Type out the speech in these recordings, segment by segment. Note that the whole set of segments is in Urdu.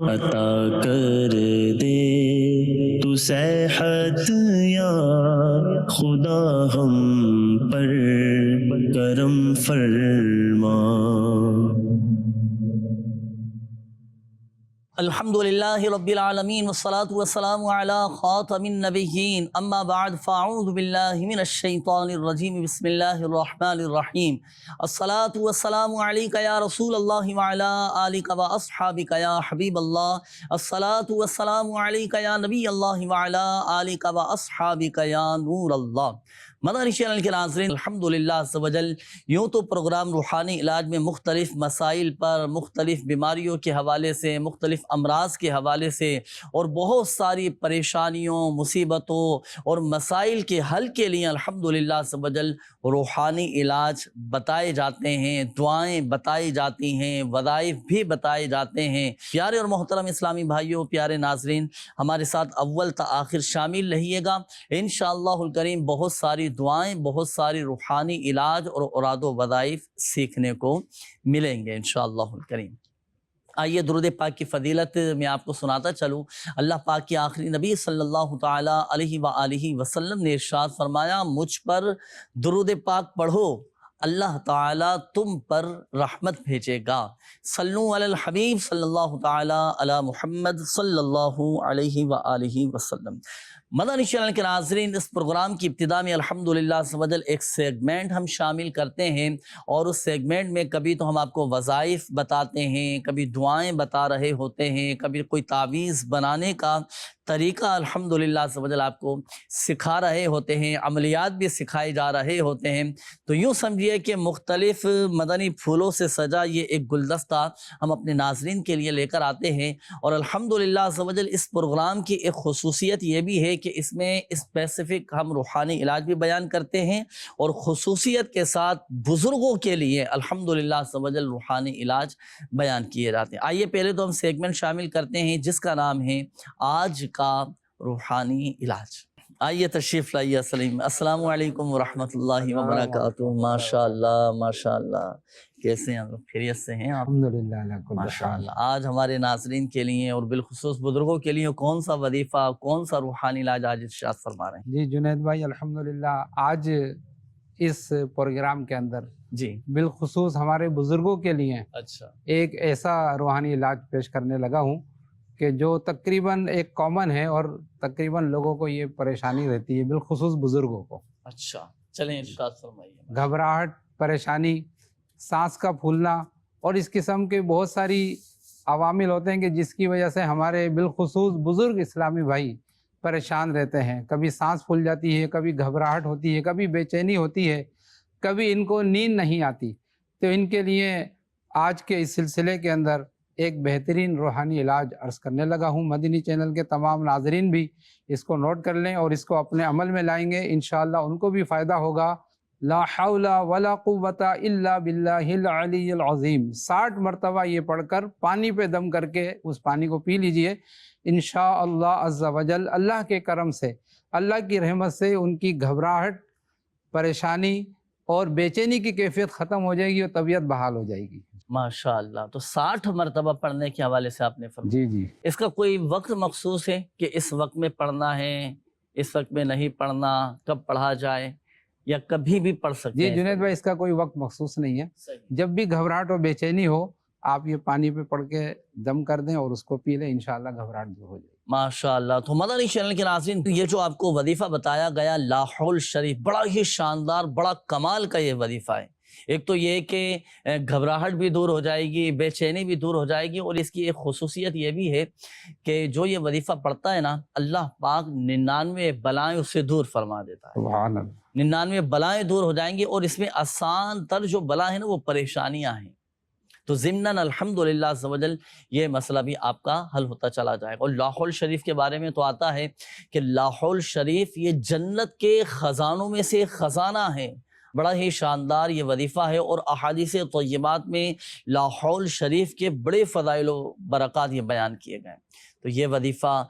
عطا کر دے تو صحت یا خدا ہم پر کرم فرما۔ الحمدللہ رب العالمین والصلاة والسلام علی خاتم النبیین، اما بعد فاعوذ باللہ من الشیطان الرجیم، بسم اللہ الرحمن الرحیم۔ الصلاة والسلام علیک یا رسول اللہ وعلی آلک و اصحابک یا حبیب اللہ۔ الصلاة والسلام علیک یا نبی اللہ وعلی آلک و اصحابک یا نور اللہ۔ مدنی چینل کے ناظرین، الحمدللہ عز و جل یوں تو پروگرام روحانی علاج میں مختلف مسائل پر، مختلف بیماریوں کے حوالے سے، مختلف امراض کے حوالے سے اور بہت ساری پریشانیوں، مصیبتوں اور مسائل کے حل کے لیے الحمدللہ عز و جل روحانی علاج بتائے جاتے ہیں، دعائیں بتائی جاتی ہیں، وظائف بھی بتائے جاتے ہیں۔ پیارے اور محترم اسلامی بھائیوں، پیارے ناظرین، ہمارے ساتھ اول تا آخر شامل رہیے گا۔ انشاءاللہ الکریم بہت ساری دعائیں، بہت ساری روحانی علاج اور اوراد و وظائف سیکھنے کو ملیں گے انشاءاللہ الکریم۔ آئیے درود پاک کی فضیلت میں آپ کو سناتا چلوں۔ اللہ پاک کے آخری نبی صلی اللہ تعالیٰ علیہ وآلہ وسلم نے ارشاد فرمایا، مجھ پر درود پاک پڑھو، اللہ تعالیٰ تم پر رحمت بھیجے گا۔ صلو علی الحبیب صلی اللہ تعالیٰ علی محمد صلی اللہ علیہ وآلہ وسلم۔ مدنی چینل کے ناظرین، اس پروگرام کی ابتدا میں الحمدللہ عز و جل ایک سیگمنٹ ہم شامل کرتے ہیں، اور اس سیگمنٹ میں کبھی تو ہم آپ کو وظائف بتاتے ہیں، کبھی دعائیں بتا رہے ہوتے ہیں، کبھی کوئی تعویذ بنانے کا طریقہ الحمدللہ عز و جل آپ کو سکھا رہے ہوتے ہیں، عملیات بھی سکھائے جا رہے ہوتے ہیں۔ تو یوں سمجھیے کہ مختلف مدنی پھولوں سے سجا یہ ایک گلدستہ ہم اپنے ناظرین کے لیے لے کر آتے ہیں، اور الحمدللہ عز و جل اس پروگرام کی ایک خصوصیت یہ بھی ہے کہ اس میں اسپیسیفک ہم روحانی علاج بھی بیان کرتے ہیں، اور خصوصیت کے ساتھ بزرگوں کے لیے الحمدللہ عز و جل روحانی علاج بیان کیے جاتے ہیں۔ آئیے پہلے تو ہم سیگمنٹ شامل کرتے ہیں جس کا نام ہے آج کا روحانی علاج۔ آئیے تشریف لائیے سلیم۔ السلام علیکم ورحمۃ اللہ وبرکاتہ۔ ماشاءاللہ ماشاءاللہ، کیسے ہیں آپ؟ خیریت سے ہیں آپ؟ الحمدللہ ماشاءاللہ۔ آج ہمارے ناظرین کے لیے اور بالخصوص بزرگوں کے لیے کون سا وظیفہ، کون سا روحانی علاج آج ارشاد فرما رہے ہیں؟ جی جنید بھائی، الحمدللہ آج اس پروگرام کے اندر جی بالخصوص ہمارے بزرگوں کے لیے اچھا، ایک ایسا روحانی علاج پیش کرنے لگا ہوں کہ جو تقریباً ایک کامن ہے، اور تقریباً لوگوں کو یہ پریشانی رہتی ہے، بالخصوص بزرگوں کو۔ اچھا چلیں ارشاد فرمائیے۔ گھبراہٹ، پریشانی، سانس کا پھولنا، اور اس قسم کے بہت ساری عوامل ہوتے ہیں کہ جس کی وجہ سے ہمارے بالخصوص بزرگ اسلامی بھائی پریشان رہتے ہیں۔ کبھی سانس پھول جاتی ہے، کبھی گھبراہٹ ہوتی ہے، کبھی بے چینی ہوتی ہے، کبھی ان کو نیند نہیں آتی۔ تو ان کے لیے آج کے اس سلسلے کے اندر ایک بہترین روحانی علاج عرض کرنے لگا ہوں۔ مدنی چینل کے تمام ناظرین بھی اس کو نوٹ کر لیں اور اس کو اپنے عمل میں لائیں گے، انشاءاللہ ان کو بھی فائدہ ہوگا۔ لا حول ولا قوت الا باللہ العلی العظیم، 60 مرتبہ یہ پڑھ کر پانی پہ دم کر کے اس پانی کو پی لیجئے۔ انشاءاللہ عز و جل اللہ کے کرم سے، اللہ کی رحمت سے ان کی گھبراہٹ، پریشانی اور بے چینی کی کیفیت ختم ہو جائے گی اور طبیعت بحال ہو جائے گی۔ ماشاءاللہ۔ تو 60 مرتبہ پڑھنے کے حوالے سے آپ نے فرمایا، جی اس کا کوئی وقت مخصوص ہے کہ اس وقت میں پڑھنا ہے، اس وقت میں نہیں پڑھنا، کب پڑھا جائے، یا کبھی بھی پڑھ سکتے جی ہیں؟ جنید بھائی، اس کا کوئی وقت مخصوص نہیں ہے۔ صحیح۔ جب بھی گھبراہٹ اور بے چینی ہو، آپ یہ پانی پہ پڑھ کے دم کر دیں اور اس کو پی لیں، انشاءاللہ گھبراہٹ دور ہو جائے گی۔ ماشاءاللہ۔ تو مدنی چینل کے ناظرین، یہ جو آپ کو وظیفہ بتایا گیا لا حول شریف، بڑا ہی شاندار، بڑا کمال کا یہ وظیفہ ہے۔ ایک تو یہ کہ گھبراہٹ بھی دور ہو جائے گی، بے چینی بھی دور ہو جائے گی، اور اس کی ایک خصوصیت یہ بھی ہے کہ جو یہ وظیفہ پڑھتا ہے نا، اللہ پاک 99 بلائیں اس سے دور فرما دیتا ہے۔ سبحان اللہ۔ 99 بلائیں دور ہو جائیں گی، اور اس میں آسان تر جو بلا ہے نا وہ پریشانیاں ہیں۔ تو ضمناً الحمدللہ عز و جل یہ مسئلہ بھی آپ کا حل ہوتا چلا جائے گا۔ اور لا حول شریف کے بارے میں تو آتا ہے کہ لا حول شریف یہ جنت کے خزانوں میں سے ایک خزانہ ہے، بڑا ہی شاندار یہ وظیفہ ہے، اور احادیث طیبات میں لا حول شریف کے بڑے فضائل و برکات یہ بیان کیے گئے ہیں۔ تو یہ وظیفہ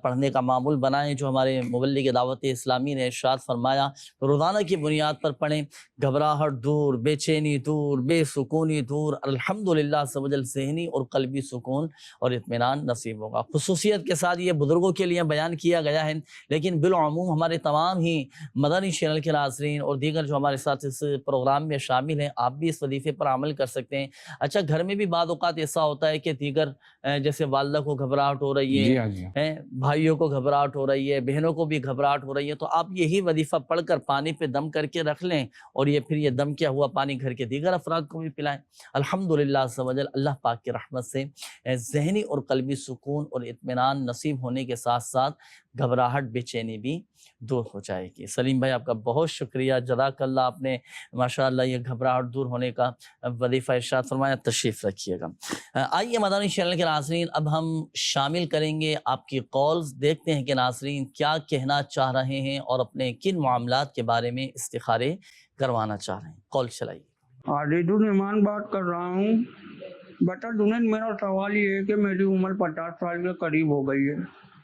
پڑھنے کا معمول بنائیں جو ہمارے مبلغ دعوت اسلامی نے ارشاد فرمایا، تو روزانہ کی بنیاد پر پڑھیں، گھبراہٹ دور، بے چینی دور، بے سکونی دور، الحمدللہ عز و جل ذہنی اور قلبی سکون اور اطمینان نصیب ہوگا۔ خصوصیت کے ساتھ یہ بزرگوں کے لیے بیان کیا گیا ہے، لیکن بالعموم ہمارے تمام ہی مدنی چینل کے ناظرین اور دیگر جو ہمارے ساتھ اس پروگرام میں شامل ہیں، آپ بھی اس وظیفے پر عمل کر سکتے ہیں۔ اچھا، گھر میں بھی بعض اوقات ایسا ہوتا ہے کہ دیگر جیسے والدہ کو گھبراہٹ ہو رہی ہے، جی بھائیوں کو گھبراہٹ ہو رہی ہے، بہنوں کو بھی گھبراہٹ ہو رہی ہے، تو آپ یہی وظیفہ پڑھ کر پانی پہ دم کر کے رکھ لیں اور یہ پھر یہ دم کیا ہوا پانی گھر کے دیگر افراد کو بھی پلائیں۔ الحمدللہ عز و جل اللہ پاک کی رحمت سے ذہنی اور قلبی سکون اور اطمینان نصیب ہونے کے ساتھ ساتھ گھبراہٹ بے چینی بھی دور ہو جائے گی۔ سلیم بھائی آپ کا بہت شکریہ، جزاک اللہ، آپ نے ماشاءاللہ یہ گھبراہٹ دور ہونے کا وظیفہ ارشاد فرمایا۔ تشریف رکھیے گا۔ آئیے مدنی چینل کے ناظرین، اب ہم شامل کریں گے آپ کی کالز، دیکھتے ہیں کہ ناظرین کیا کہنا چاہ رہے ہیں اور اپنے کن معاملات کے بارے میں استخارے کروانا چاہ رہے ہیں۔ کال چلائیے۔ عادل الرحمان بات کر رہا ہوں۔ بیٹا جنید، میرا سوال یہ ہے کہ میری عمر 50 سال کے قریب ہو گئی ہے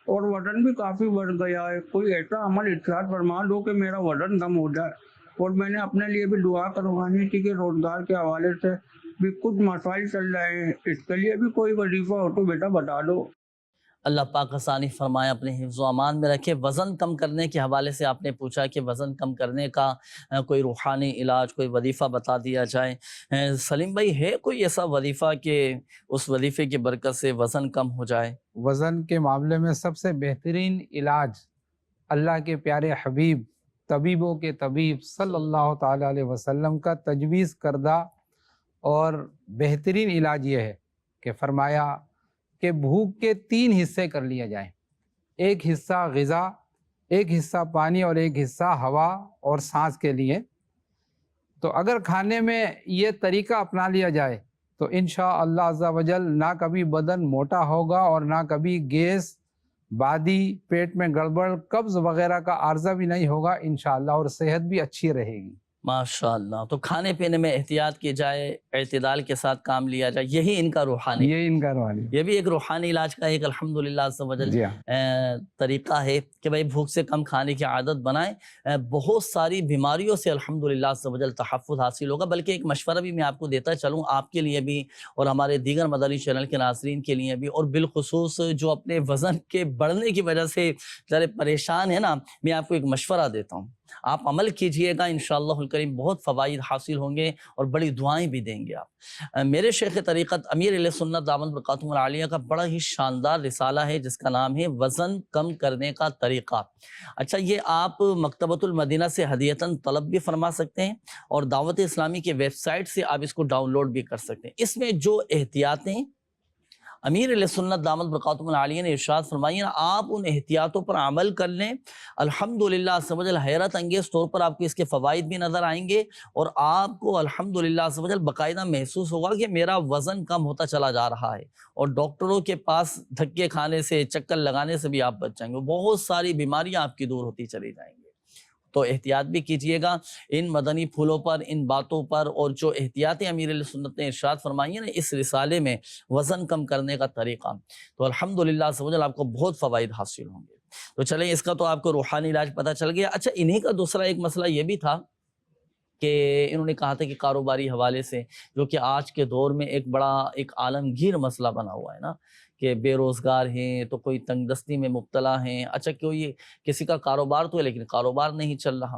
اور وزن بھی کافی بڑھ گیا ہے۔ کوئی ایسا عمل ارشاد فرما دو کہ میرا وزن کم ہو جائے، اور میں نے اپنے لیے بھی دعا کروانی تھی کہ روزگار کے حوالے سے بھی کچھ مسائل چل رہے ہیں، اس کے لیے بھی کوئی وظیفہ ہو تو بیٹا بتا دو۔ اللہ پاک آسانی فرمائے، اپنے حفظ و امان میں رکھے۔ وزن کم کرنے کے حوالے سے آپ نے پوچھا کہ وزن کم کرنے کا کوئی روحانی علاج، کوئی وظیفہ بتا دیا جائے۔ سلیم بھائی، ہے کوئی ایسا وظیفہ کہ اس وظیفے کی برکت سے وزن کم ہو جائے؟ وزن کے معاملے میں سب سے بہترین علاج اللہ کے پیارے حبیب، طبیبوں کے طبیب صلی اللہ تعالیٰ علیہ وسلم کا تجویز کردہ اور بہترین علاج یہ ہے کہ فرمایا کہ بھوک کے 3 حصے کر لیا جائیں، ایک حصہ غذا، ایک حصہ پانی اور ایک حصہ ہوا اور سانس کے لیے۔ تو اگر کھانے میں یہ طریقہ اپنا لیا جائے تو انشاءاللہ عز و جل نہ کبھی بدن موٹا ہوگا اور نہ کبھی گیس، بادی، پیٹ میں گڑبڑ، قبض وغیرہ کا عارضہ بھی نہیں ہوگا انشاءاللہ، اور صحت بھی اچھی رہے گی۔ ماشاءاللہ، تو کھانے پینے میں احتیاط کی جائے، اعتدال کے ساتھ کام لیا جائے، یہی ان کا روحانی، یہ ان کا روحانی، یہ بھی ایک روحانی علاج کا ایک الحمدللہ عز و جل جی ہاں، طریقہ ہے کہ بھائی بھوک سے کم کھانے کی عادت بنائیں۔ بہت ساری بیماریوں سے الحمدللہ عز و جل تحفظ حاصل ہوگا۔ بلکہ ایک مشورہ بھی میں آپ کو دیتا چلوں، آپ کے لیے بھی اور ہمارے دیگر مدنی چینل کے ناظرین کے لیے بھی، اور بالخصوص جو اپنے وزن کے بڑھنے کی وجہ سے ذرا پریشان ہے نا، میں آپ کو ایک مشورہ دیتا ہوں، آپ عمل کیجئے گا، انشاءاللہ الکریم بہت فوائد حاصل ہوں گے اور بڑی دعائیں بھی دیں گے آپ۔ میرے شیخ طریقت امیر اہل سنت دامت برکاتہم العالیہ کا بڑا ہی شاندار رسالہ ہے جس کا نام ہے وزن کم کرنے کا طریقہ۔ اچھا، یہ آپ مکتبۃ المدینہ سے ہدیتاً طلب بھی فرما سکتے ہیں اور دعوت اسلامی کے ویب سائٹ سے آپ اس کو ڈاؤن لوڈ بھی کر سکتے ہیں۔ اس میں جو احتیاطیں امیر علیہ سنت دامت برکاتہم العالیہ نے ارشاد فرمائی ہیں، آپ ان احتیاطوں پر عمل کر لیں، الحمدللہ عز و جل حیرت انگیز طور پر آپ کو اس کے فوائد بھی نظر آئیں گے، اور آپ کو الحمدللہ عز و جل باقاعدہ محسوس ہوگا کہ میرا وزن کم ہوتا چلا جا رہا ہے، اور ڈاکٹروں کے پاس دھکے کھانے سے، چکر لگانے سے بھی آپ بچ جائیں گے، بہت ساری بیماریاں آپ کی دور ہوتی چلی جائیں گی۔ تو احتیاط بھی کیجئے گا ان مدنی پھولوں پر، ان باتوں پر، اور جو احتیاطیں امیر علیہ سنت نے ارشاد فرمائی ہیں نا اس رسالے میں وزن کم کرنے کا طریقہ، تو الحمدللہ عز و جل آپ کو بہت فوائد حاصل ہوں گے۔ تو چلیں، اس کا تو آپ کو روحانی علاج پتہ چل گیا۔ اچھا، انہی کا دوسرا ایک مسئلہ یہ بھی تھا کہ انہوں نے کہا تھا کہ کاروباری حوالے سے، جو کہ آج کے دور میں ایک بڑا ایک عالمگیر مسئلہ بنا ہوا ہے نا، کہ بے روزگار ہیں تو کوئی تنگ دستی میں مبتلا ہیں۔ اچھا، کوئی کسی کا کاروبار تو ہے لیکن کاروبار نہیں چل رہا۔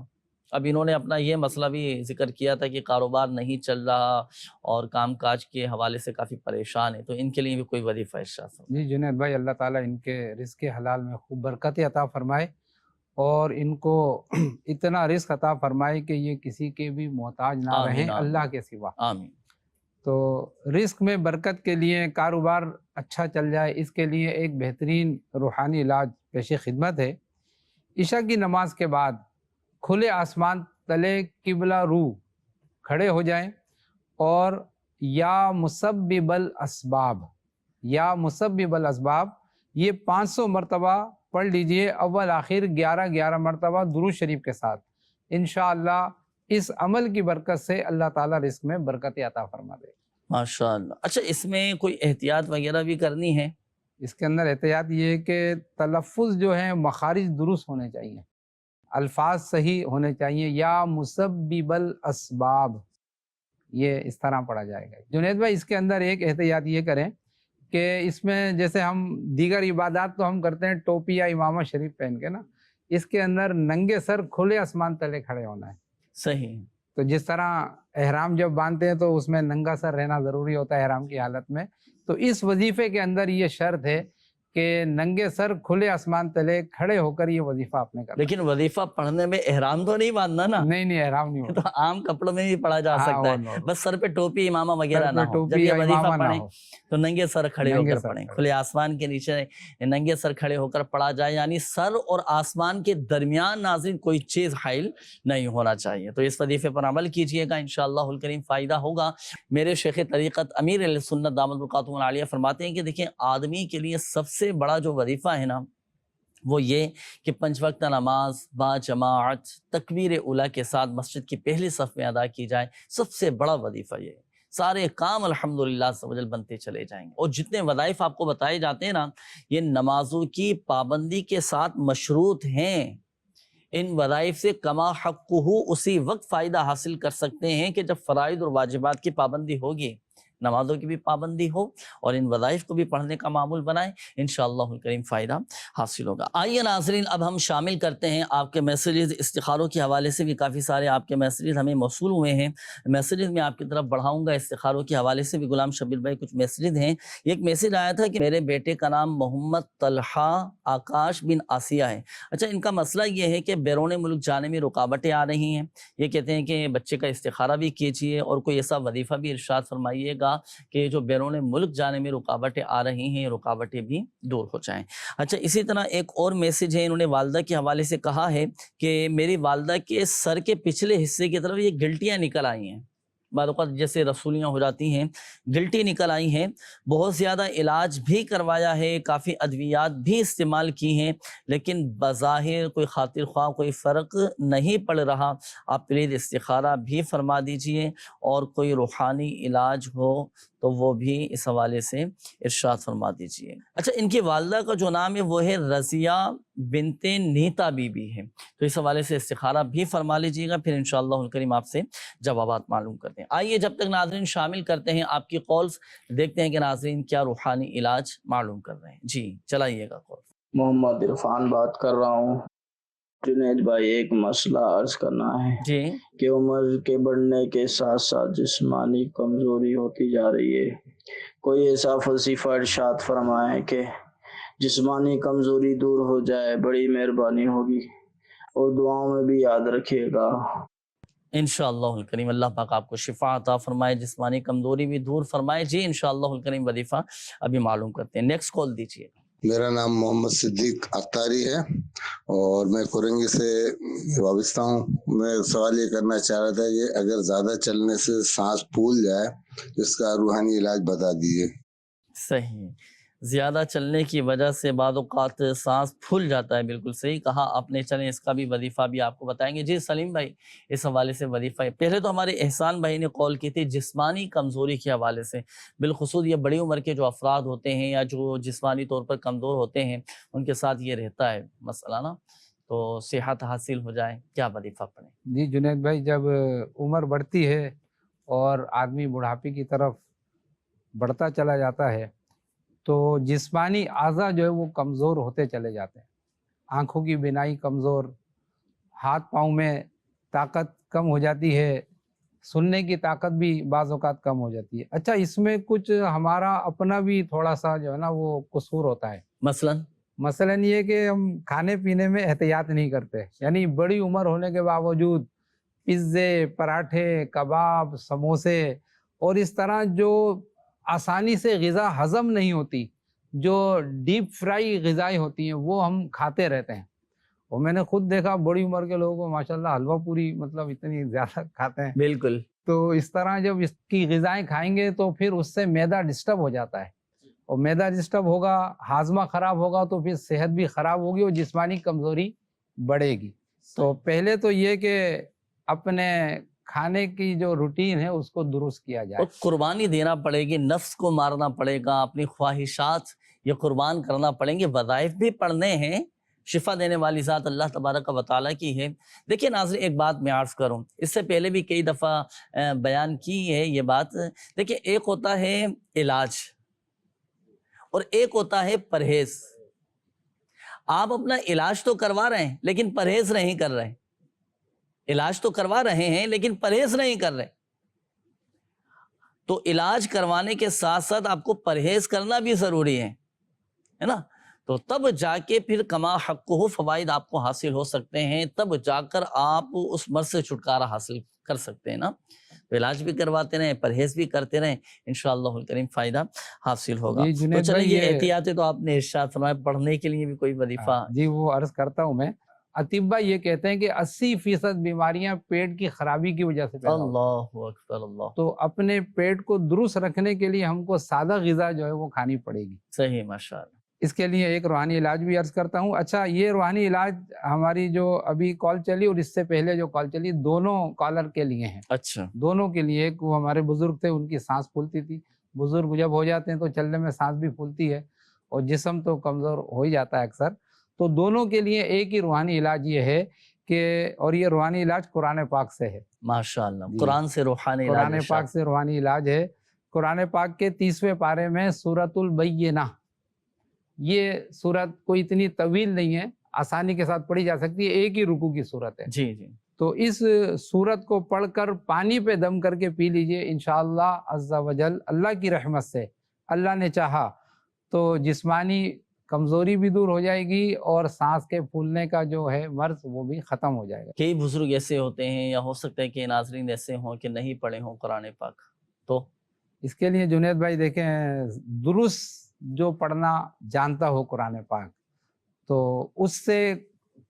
اب انہوں نے اپنا یہ مسئلہ بھی ذکر کیا تھا کہ کاروبار نہیں چل رہا اور کام کاج کے حوالے سے کافی پریشان ہے، تو ان کے لیے بھی کوئی وظیفہ ارشاد فرمائیں۔ جی جنید بھائی، اللہ تعالیٰ ان کے رزق حلال میں خوب برکت عطا فرمائے اور ان کو اتنا رزق عطا فرمائے کہ یہ کسی کے بھی محتاج نہ آمین، رہیں آمین، اللہ کے سوا۔ آمین۔ تو رزق میں برکت کے لیے، کاروبار اچھا چل جائے، اس کے لیے ایک بہترین روحانی علاج پیش خدمت ہے۔ عشاء کی نماز کے بعد کھلے آسمان تلے قبلہ رو کھڑے ہو جائیں اور یا مسبب الاسباب، یا مسبب الاسباب، یہ 500 مرتبہ پڑھ لیجئے، اول آخر 11 مرتبہ درود شریف کے ساتھ۔ انشاءاللہ اس عمل کی برکت سے اللہ تعالیٰ رزق میں برکت عطا فرما دے۔ ماشاءاللہ۔ اچھا، اس میں کوئی احتیاط وغیرہ بھی کرنی ہے؟ اس کے اندر احتیاط یہ ہے کہ تلفظ جو ہے مخارج درست ہونے چاہیے، الفاظ صحیح ہونے چاہیے، یا مسبب الاسباب، یہ اس طرح پڑھا جائے گا۔ جنید بھائی اس کے اندر ایک احتیاط یہ کریں کہ اس میں جیسے ہم دیگر عبادات تو ہم کرتے ہیں ٹوپی یا امامہ شریف پہن کے نا، اس کے اندر ننگے سر کھلے آسمان تلے کھڑے ہونا ہے۔ صحیح۔ تو جس طرح احرام جب باندھتے ہیں تو اس میں ننگا سر رہنا ضروری ہوتا ہے احرام کی حالت میں، تو اس وظیفے کے اندر یہ شرط ہے کہ ننگے سر کھلے آسمان تلے کھڑے ہو کر یہ وظیفہ آپ نے کرنا۔ لیکن وظیفہ پڑھنے میں احرام تو نہیں باندھنا نا؟ نہیں احرام نہیں تو ہوتا، عام کپڑوں میں بھی پڑھا جا سکتا ہے، بس سر پہ ٹوپی امامہ وغیرہ نہ ہو۔ جب ٹوپی یہ یا وظیفہ امامہ نہ پڑھیں ہو، تو ننگے سر کھڑے ہو ننگے کر سر پڑھیں، کھڑے۔ کھلے آسمان کے نیچے ننگے سر کھڑے ہو کر پڑھا جائے، یعنی سر اور آسمان کے درمیان ناظرین کوئی چیز حائل نہیں ہونا چاہیے۔ تو اس وظیفے پر عمل کیجئے گا، انشاءاللہ الکریم فائدہ ہوگا۔ میرے شیخ طریقت امیر اہل سنت دامت برکاتہ العالیہ فرماتے ہیں کہ دیکھیں آدمی کے لیے سب سے بڑا جو وظیفہ ہے نا وہ یہ کہ 5 وقت نماز با جماعت تکبیر اولیٰ کے ساتھ مسجد کی پہلی صف میں ادا کی جائے، سب سے بڑا وظیفہ یہ ہے۔ سارے کام الحمدللہ عز و جل بنتے چلے جائیں گے، اور جتنے وظائف آپ کو بتائے جاتے ہیں نا یہ نمازوں کی پابندی کے ساتھ مشروط ہیں۔ ان وظائف سے کما حقہ اسی وقت فائدہ حاصل کر سکتے ہیں کہ جب فرائض اور واجبات کی پابندی ہوگی، نمازوں کی بھی پابندی ہو اور ان وظائف کو بھی پڑھنے کا معمول بنائیں، انشاءاللہ الکریم فائدہ حاصل ہوگا۔ آئیے ناظرین اب ہم شامل کرتے ہیں آپ کے میسیجز، استخاروں کے حوالے سے بھی کافی سارے آپ کے میسیجز ہمیں موصول ہوئے ہیں، میسیجز میں آپ کی طرف بڑھاؤں گا۔ استخاروں کے حوالے سے بھی غلام شبیر بھائی کچھ میسیجز ہیں۔ ایک میسیج آیا تھا کہ میرے بیٹے کا نام محمد طلحہ آکاش بن آسیہ ہے۔ اچھا، ان کا مسئلہ یہ ہے کہ بیرون ملک جانے میں رکاوٹیں آ رہی ہیں، یہ کہتے ہیں کہ بچے کا استخارہ بھی کیجیے اور کوئی ایسا وظیفہ بھی ارشاد فرمائیے گا کہ جو بیرون ملک جانے میں رکاوٹیں آ رہی ہیں یہ رکاوٹیں بھی دور ہو جائیں۔ اچھا، اسی طرح ایک اور میسیج ہے، انہوں نے والدہ کے حوالے سے کہا ہے کہ میری والدہ کے سر کے پچھلے حصے کی طرف یہ گلٹیاں نکل آئی ہیں، بعض اوقات جیسے رسولیاں ہو جاتی ہیں، گلٹی نکل آئی ہیں، بہت زیادہ علاج بھی کروایا ہے، کافی ادویات بھی استعمال کی ہیں، لیکن بظاہر کوئی خاطر خواہ کوئی فرق نہیں پڑ رہا۔ آپ پلیز استخارہ بھی فرما دیجئے اور کوئی روحانی علاج ہو تو وہ بھی اس حوالے سے ارشاد فرما دیجئے۔ اچھا، ان کی والدہ کا جو نام ہے وہ ہے رضیہ بنت نیتا بی بی ہے، تو اس حوالے سے استخارہ بھی فرما لیجئے گا، پھر انشاءاللہ الکریم آپ سے جوابات معلوم کرتے ہیں۔ آئیے جب تک ناظرین شامل کرتے ہیں آپ کی کالز، دیکھتے ہیں کہ ناظرین کیا روحانی علاج معلوم کر رہے ہیں۔ جی چلائیے گا کال۔ محمد عرفان بات کر رہا ہوں۔ جنید بھائی، ایک مسئلہ عرض کرنا ہے جی کہ عمر کے بڑھنے کے ساتھ ساتھ جسمانی کمزوری ہوتی جا رہی ہے، کوئی ایسا وظیفہ ارشاد فرمائے کہ جسمانی کمزوری دور ہو جائے، بڑی مہربانی ہوگی، اور دعاؤں میں بھی یاد رکھیے گا۔ انشاءاللہ الکریم اللہ پاک آپ کو شفا عطا فرمائے، جسمانی کمزوری بھی دور فرمائے۔ جی انشاءاللہ الکریم وظیفہ ابھی معلوم کرتے ہیں، نیکسٹ کال دیجیے۔ میرا نام محمد صدیق اختاری ہے اور میں کورنگی سے وابستہ ہوں۔ میں سوال یہ کرنا چاہ رہا تھا کہ اگر زیادہ چلنے سے سانس پھول جائے تو اس کا روحانی علاج بتا دیجیے۔ صحیح، زیادہ چلنے کی وجہ سے بعض اوقات سانس پھول جاتا ہے، بالکل صحیح کہا آپ نے۔ چلیں اس کا بھی وظیفہ بھی آپ کو بتائیں گے۔ جی سلیم بھائی، اس حوالے سے وظیفہ ہے۔ پہلے تو ہمارے احسان بھائی نے کال کی تھی جسمانی کمزوری کے حوالے سے، بالخصوص یہ بڑی عمر کے جو افراد ہوتے ہیں یا جو جسمانی طور پر کمزور ہوتے ہیں ان کے ساتھ یہ رہتا ہے مسئلہ نا، تو صحت حاصل ہو جائے کیا وظیفہ پڑھیں؟ جی جنید بھائی، جب عمر بڑھتی ہے اور آدمی بڑھاپے کی طرف بڑھتا چلا جاتا ہے تو جسمانی اعضاء جو ہے وہ کمزور ہوتے چلے جاتے ہیں۔ آنکھوں کی بینائی کمزور، ہاتھ پاؤں میں طاقت کم ہو جاتی ہے، سننے کی طاقت بھی بعض اوقات کم ہو جاتی ہے۔ اچھا، اس میں کچھ ہمارا اپنا بھی تھوڑا سا جو ہے نا وہ قصور ہوتا ہے۔ مثلاً یہ کہ ہم کھانے پینے میں احتیاط نہیں کرتے، یعنی بڑی عمر ہونے کے باوجود پیزے، پراٹھے، کباب، سموسے اور اس طرح جو آسانی سے غذا ہضم نہیں ہوتی، جو ڈیپ فرائی غذائیں ہوتی ہیں وہ ہم کھاتے رہتے ہیں۔ اور میں نے خود دیکھا بڑی عمر کے لوگوں کو ماشاءاللہ حلوہ پوری مطلب اتنی زیادہ کھاتے ہیں۔ بالکل، تو اس طرح جب اس کی غذائیں کھائیں گے تو پھر اس سے معدہ ڈسٹرب ہو جاتا ہے، اور معدہ ڈسٹرب ہوگا، ہاضمہ خراب ہوگا تو پھر صحت بھی خراب ہوگی اور جسمانی کمزوری بڑھے گی۔ تو پہلے تو یہ کہ اپنے کھانے کی جو روٹین ہے اس کو درست کیا جائے، اور قربانی دینا پڑے گی، نفس کو مارنا پڑے گا، اپنی خواہشات یہ قربان کرنا پڑیں گے. وظائف بھی پڑھنے ہیں. شفا دینے والی ذات اللہ تبارک و تعالیٰ کی ہے. دیکھیں ناظرین، ایک بات میں عرض کروں، اس سے پہلے بھی کئی دفعہ بیان کی ہے یہ بات. دیکھیں، ایک ہوتا ہے علاج اور ایک ہوتا ہے پرہیز. آپ اپنا علاج تو کروا رہے ہیں لیکن پرہیز نہیں کر رہے. علاج تو کروا رہے ہیں لیکن پرہیز نہیں کر رہے. تو علاج کروانے کے ساتھ ساتھ آپ کو پرہیز کرنا بھی ضروری ہے نا. تو تب جا کے پھر کما حقہ فوائد آپ کو حاصل ہو سکتے ہیں، تب جا کر آپ اس مرض سے چھٹکارا حاصل کر سکتے ہیں نا. تو علاج بھی کرواتے رہیں، پرہیز بھی کرتے رہیں، انشاءاللہ الکریم فائدہ حاصل ہوگا. جی تو جنید چلیں بھائی، یہ احتیاطیں تو آپ نے ارشاد فرمایا. پڑھنے کے لیے بھی کوئی وظیفہ؟ جی وہ عرض کرتا ہوں میں. اطباء یہ کہتے ہیں کہ 80% بیماریاں پیٹ کی خرابی کی وجہ سے پیدا ہوتی ہیں. اللہ اکبر، اللہ. تو اپنے پیٹ کو درست رکھنے کے لیے ہم کو سادہ غذا جو ہے وہ کھانی پڑے گی. صحیح، ماشاءاللہ. اس کے لیے ایک روحانی علاج بھی عرض کرتا ہوں. اچھا، یہ روحانی علاج ہماری جو ابھی کال چلی اور اس سے پہلے جو کال چلی، دونوں کالر کے لیے ہیں. اچھا. دونوں کے لیے. ایک وہ ہمارے بزرگ تھے، ان کی سانس پھولتی تھی. بزرگ جب ہو جاتے ہیں تو چلنے میں سانس بھی پھولتی ہے اور جسم تو کمزور ہو ہی جاتا ہے اکثر. تو دونوں کے لیے ایک ہی روحانی علاج یہ ہے کہ، اور یہ روحانی علاج قرآن پاک سے ہے. ماشاءاللہ. جی. قرآن سے روحانی علاج. قرآن پاک سے روحانی علاج ہے. قرآن پاک کے 30ویں پارے میں سورۃ البینہ، یہ سورت کوئی اتنی طویل نہیں ہے، آسانی کے ساتھ پڑھی جا سکتی ہے. ایک ہی رکوع کی سورت ہے. جی جی. تو اس سورت کو پڑھ کر پانی پہ دم کر کے پی لیجئے. انشاءاللہ عز و جل اللہ کی رحمت سے، اللہ نے چاہا تو جسمانی کمزوری بھی دور ہو جائے گی اور سانس کے پھولنے کا جو ہے مرض وہ بھی ختم ہو جائے گا. کئی بزرگ ایسے ہوتے ہیں، یا ہو سکتا ہے کہ ناظرین ایسے ہوں کہ نہیں پڑھے ہوں قرآن پاک، تو اس کے لیے جنید بھائی دیکھیں، درست جو پڑھنا جانتا ہو قرآن پاک، تو اس سے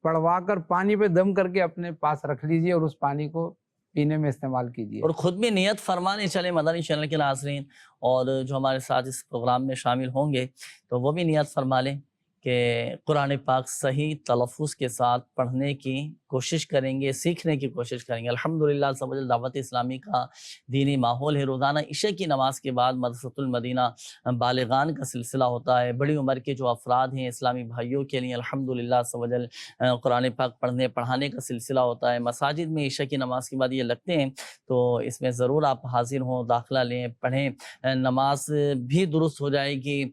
پڑھوا کر پانی پہ دم کر کے اپنے پاس رکھ لیجئے اور اس پانی کو پینے میں استعمال کیجئے. اور خود بھی نیت فرمانے چلے مدنی چینل کے ناظرین، اور جو ہمارے ساتھ اس پروگرام میں شامل ہوں گے تو وہ بھی نیت فرما لیں کہ قرآن پاک صحیح تلفظ کے ساتھ پڑھنے کی کوشش کریں گے، سیکھنے کی کوشش کریں گے. الحمدللہ سب دعوت اسلامی کا دینی ماحول ہے. روزانہ عشاء کی نماز کے بعد مدرسۃ المدینہ بالغان کا سلسلہ ہوتا ہے. بڑی عمر کے جو افراد ہیں اسلامی بھائیوں کے لیے الحمدللہ سب قرآن پاک پڑھنے پڑھانے کا سلسلہ ہوتا ہے. مساجد میں عشاء کی نماز کے بعد یہ لگتے ہیں، تو اس میں ضرور آپ حاضر ہوں، داخلہ لیں، پڑھیں. نماز بھی درست ہو جائے گی،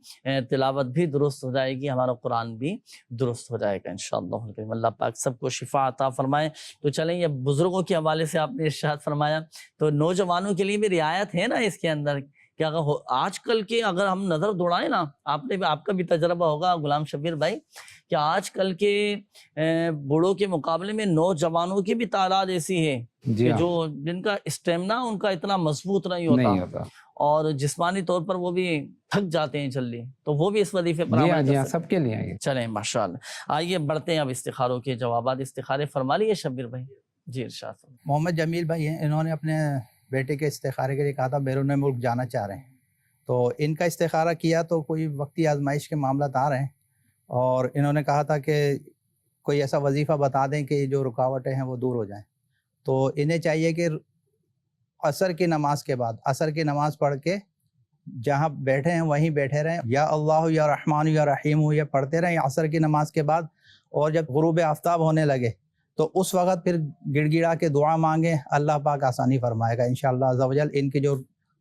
تلاوت بھی درست ہو جائے گی، ہمارا قرآن بھی درست ہو جائے گا انشاءاللہ. اللہ پاک سب کو شفا عطا فرمائے. تو چلیں، یہ بزرگوں کے حوالے سے آپ نے ارشاد فرمایا، تو نوجوانوں کے لیے بھی رعایت ہے نا اس کے اندر. کہ اگر آج کل کے اگر ہم نظر دوڑائیں نا، آپ کا بھی تجربہ ہوگا غلام شبیر بھائی، کہ آج کل کے بوڑھوں کے مقابلے میں نوجوانوں کی بھی تعداد ایسی ہے کہ جو جن کا اسٹیمنا ان کا اتنا مضبوط نہیں ہوتا اور جسمانی طور پر وہ بھی تھک جاتے ہیں جلدی. تو وہ بھی اس وظیفے پر عمل کر سکتے ہیں. سب کے لیے آئیے. چلیں ماشاءاللہ. آئیے بڑھتے ہیں اب استخاروں کے جوابات. استخارے فرما لیے شبیر بھائی. جی ارشاد. محمد جمیل بھائی ہیں، انہوں نے اپنے بیٹے کے استخارے کے لیے کہا تھا بیرون ملک جانا چاہ رہے ہیں. تو ان کا استخارہ کیا تو کوئی وقتی آزمائش کے معاملات آ رہے ہیں، اور انہوں نے کہا تھا کہ کوئی ایسا وظیفہ بتا دیں کہ جو رکاوٹیں ہیں وہ دور ہو جائیں. تو انہیں چاہیے کہ عصر کی نماز کے بعد عصر کی نماز پڑھ کے جہاں بیٹھے ہیں وہیں بیٹھے رہیں، یا اللہ یا رحمان یا رحیم یہ پڑھتے رہیں عصر کی نماز کے بعد. اور جب غروب آفتاب ہونے لگے تو اس وقت پھر گڑ گڑا کے دعا مانگیں، اللہ پاک آسانی فرمائے گا انشاءاللہ عز و جل. ان کی جو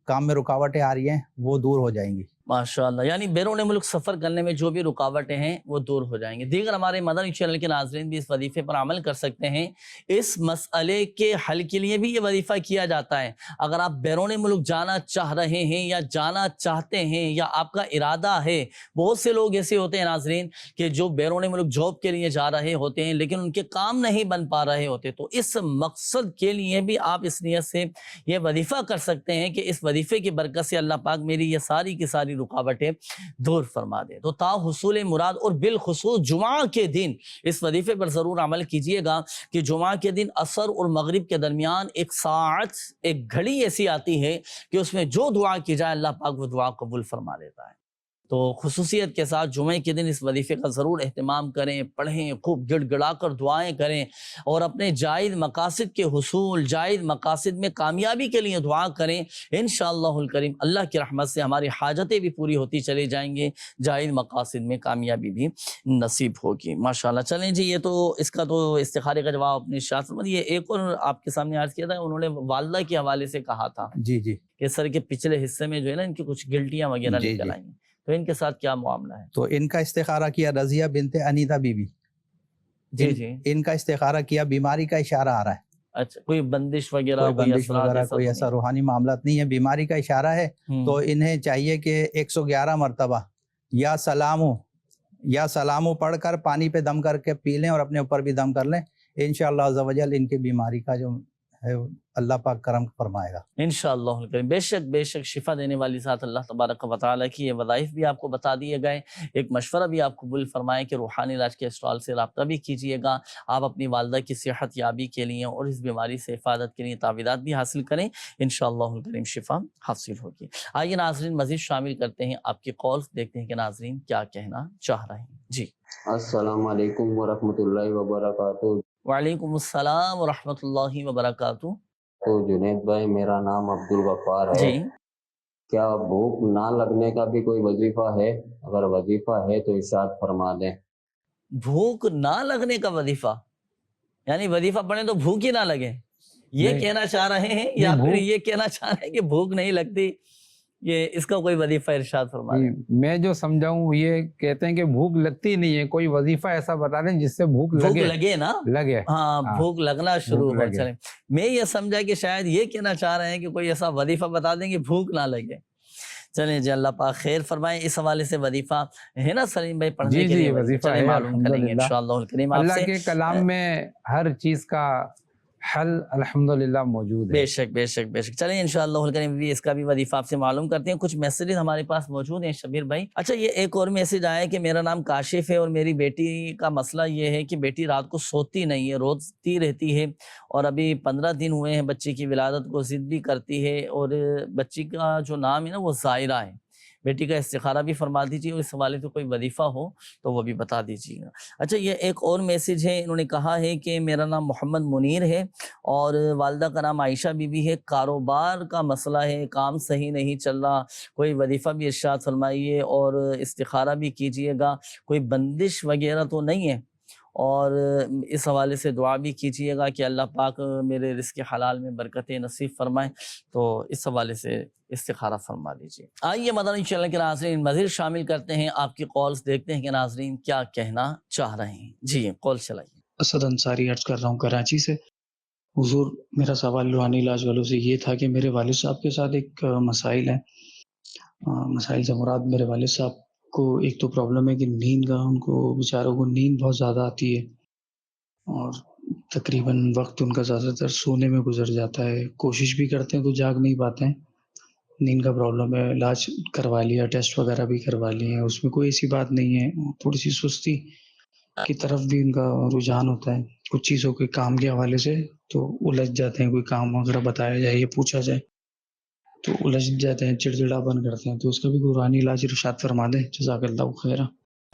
کام میں رکاوٹیں آ رہی ہیں وہ دور ہو جائیں گی ماشاءاللہ. یعنی بیرون ملک سفر کرنے میں جو بھی رکاوٹیں ہیں وہ دور ہو جائیں گے. دیگر ہمارے مدنی چینل کے ناظرین بھی اس وظیفے پر عمل کر سکتے ہیں. اس مسئلے کے حل کے لیے بھی یہ وظیفہ کیا جاتا ہے. اگر آپ بیرون ملک جانا چاہ رہے ہیں یا جانا چاہتے ہیں یا آپ کا ارادہ ہے، بہت سے لوگ ایسے ہوتے ہیں ناظرین کہ جو بیرون ملک جاب کے لیے جا رہے ہوتے ہیں لیکن ان کے کام نہیں بن پا رہے ہوتے. تو اس مقصد کے لیے بھی آپ اس نیت سے یہ وظیفہ کر سکتے ہیں کہ اس وظیفے کی برکت سے اللہ پاک میری یہ ساری کی ساری رکاوٹیں دور فرما دے. تو تا حصول مراد، اور بالخصوص جمعہ کے دن اس وظیفے پر ضرور عمل کیجئے گا کہ جمعہ کے دن عصر اور مغرب کے درمیان ایک ساعت، ایک گھڑی ایسی آتی ہے کہ اس میں جو دعا کی جائے اللہ پاک وہ دعا قبول فرما لیتا ہے. تو خصوصیت کے ساتھ جمعے کے دن اس وظیفے کا ضرور اہتمام کریں، پڑھیں، خوب گڑ گڑا کر دعائیں کریں اور اپنے جائز مقاصد کے حصول، جائز مقاصد میں کامیابی کے لیے دعا کریں۔ انشاءاللہ الکریم اللہ کی رحمت سے ہماری حاجتیں بھی پوری ہوتی چلی جائیں گے، جائز مقاصد میں کامیابی بھی نصیب ہوگی ماشاءاللہ۔ چلیں جی، یہ تو اس کا تو استخارے کا جواب اپنے ارشاد فرمائیں۔ یہ ایک اور آپ کے سامنے عرض کیا تھا، انہوں نے والدہ کے حوالے سے کہا تھا جی جی کہ سر کے پچھلے حصے میں جو ہے نا ان کی کچھ گلٹیاں وغیرہ جی نکل جی آئی ہیں، تو ان کے ساتھ کیا معاملہ ہے؟ تو ان کا استخارہ کیا رضیہ بنت انیتا بی بی، جی جی، ان کا استخارہ کیا، بیماری کا اشارہ آ رہا ہے، اچھا کوئی بندش وغیرہ، کوئی بندش اثرات وغیرہ ایسا کوئی تو ایسا نہیں؟ روحانی معاملات نہیں ہے، بیماری کا اشارہ ہے۔ تو انہیں چاہیے کہ 111 مرتبہ یا سلامو پڑھ کر پانی پہ دم کر کے پی لیں اور اپنے اوپر بھی دم کر لیں، انشاءاللہ عز و جل ان کی بیماری کا جو ہے اللہ پاک کرم فرمائے گا انشاءاللہ الکریم۔ بے شک شفا دینے والی ذات اللہ تبارک و تعالیٰ کی۔ یہ وظائف بھی آپ کو بتا دیے گئے، ایک مشورہ بھی آپ قبول فرمائیں کہ روحانی علاج کے اسٹال سے رابطہ بھی کیجیے گا، آپ اپنی والدہ کی صحت یابی کے لیے اور اس بیماری سے حفاظت کے لیے تعویذات بھی حاصل کریں، انشاءاللہ الکریم شفا حاصل ہوگی۔ آئیے ناظرین مزید شامل کرتے ہیں آپ کی کالز، دیکھتے ہیں کہ ناظرین کیا کہنا چاہ رہے ہیں۔ جی السلام علیکم ورحمۃ اللہ وبرکاتہ۔ وعلیکم السلام ورحمۃ اللہ وبرکاتہ۔ تو جنید بھائی، میرا نام عبدالغفار ہے۔ جی، کیا بھوک نہ لگنے کا بھی کوئی وظیفہ ہے؟ اگر وظیفہ ہے تو ارشاد فرما دیں۔ بھوک نہ لگنے کا وظیفہ یعنی وظیفہ پڑھیں تو بھوک ہی نہ لگے، یہ نہیں، کہنا چاہ رہے ہیں یا نہیں، پھر بھوک- یہ کہنا چاہ رہے ہیں کہ بھوک نہیں لگتی، یہ اس کا کوئی وظیفہ ارشاد فرما دیں۔ میں جو سمجھاؤں یہ کہتے ہیں کہ بھوک لگتی نہیں ہے، کوئی وظیفہ ایسا بتا دیں جس سے بھوک بھوک لگے لگے نا، لگے ہاں ہاں، بھوک لگنا شروع بھوک ہو۔ لگے۔ چلیں، میں یہ سمجھا کہ شاید یہ کہنا چاہ رہے ہیں کہ کوئی ایسا وظیفہ بتا دیں کہ بھوک نہ لگے۔ چلیں جی، اللہ پاک خیر فرمائیں۔ اس حوالے سے وظیفہ ہے نا سلیم بھائی پڑھنے جی کے جی لیے وظیفہ چلیں ہے معلوم کریں گے الحمدللہ۔ انشاءاللہ الکریم آپ اللہ سے۔ کے کلام میں ہر چیز کا حل الحمدللہ موجود ہے۔ بے شک چلیں انشاءاللہ الکریم بھی اس کا بھی وظیفہ آپ سے معلوم کرتے ہیں۔ کچھ میسیجز ہمارے پاس موجود ہیں شبیر بھائی۔ اچھا، یہ ایک اور میسیج آیا ہے کہ میرا نام کاشف ہے اور میری بیٹی کا مسئلہ یہ ہے کہ بیٹی رات کو سوتی نہیں ہے، روتی رہتی ہے اور ابھی 15 دن ہوئے ہیں بچی کی ولادت کو، ضد بھی کرتی ہے اور بچی کا جو نام ہے نا وہ زائرہ ہے۔ بیٹی کا استخارہ بھی فرما دیجیے اور اس حوالے سے کوئی وظیفہ ہو تو وہ بھی بتا دیجیے گا۔ اچھا، یہ ایک اور میسیج ہے، انہوں نے کہا ہے کہ میرا نام محمد منیر ہے اور والدہ کا نام عائشہ بی بی ہے، کاروبار کا مسئلہ ہے، کام صحیح نہیں چل رہا، کوئی وظیفہ بھی ارشاد فرمائیے اور استخارہ بھی کیجیے گا، کوئی بندش وغیرہ تو نہیں ہے، اور اس حوالے سے دعا بھی کیجیے گا کہ اللہ پاک میرے رزق حلال میں برکت نصیب فرمائے، تو اس حوالے سے استخارہ فرما لیجیے۔ آئیے مدنی چینل کے ناظرین مزید شامل کرتے ہیں آپ کی کالز، دیکھتے ہیں کہ ناظرین کیا کہنا چاہ رہے ہیں۔ جی کال چلائیے۔ اسد انصاری عرض کر رہا ہوں کراچی سے۔ حضور، میرا سوال روحانی علاج والوں سے یہ تھا کہ میرے والد صاحب کے ساتھ ایک مسائل ہیں۔ مسائل سے مراد میرے والد صاحب کو ایک تو پرابلم ہے کہ نیند کا، ان کو بیچاروں کو نیند بہت زیادہ آتی ہے اور تقریباً وقت ان کا زیادہ تر سونے میں گزر جاتا ہے، کوشش بھی کرتے ہیں تو جاگ نہیں پاتے ہیں، نیند کا پرابلم ہے، علاج کروا لیا، ٹیسٹ وغیرہ بھی کروا لیے ہیں، اس میں کوئی ایسی بات نہیں ہے، تھوڑی سی سستی کی طرف بھی ان کا رجحان ہوتا ہے، کچھ چیزوں کے کام کے حوالے سے تو الجھ جاتے ہیں، کوئی کام وغیرہ بتایا جائے یا پوچھا جائے تو الجھ جاتے ہیں، چڑچڑا پن کرتے ہیں، تو اس کا بھی قرآنی علاج ارشاد فرما دیں، جزاک اللہ خیرہ۔